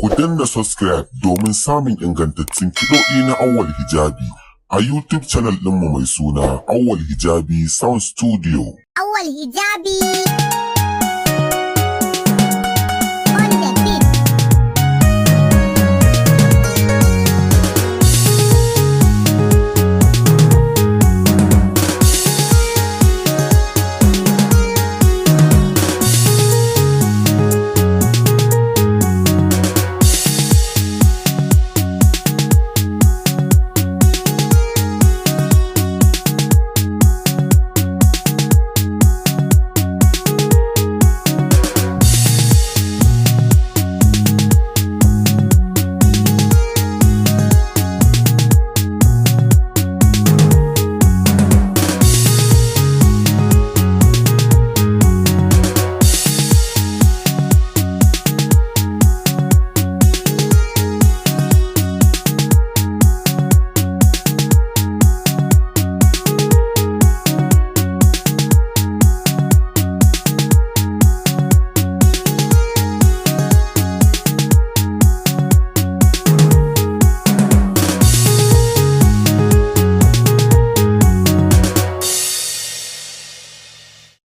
Ku danna subscribe domin samun ingantattun kiɗoɗi na Awwal Hijabi a YouTube channel ɗinmu mai suna Awwal Hijabi Sound Studio. Awwal Hijabi.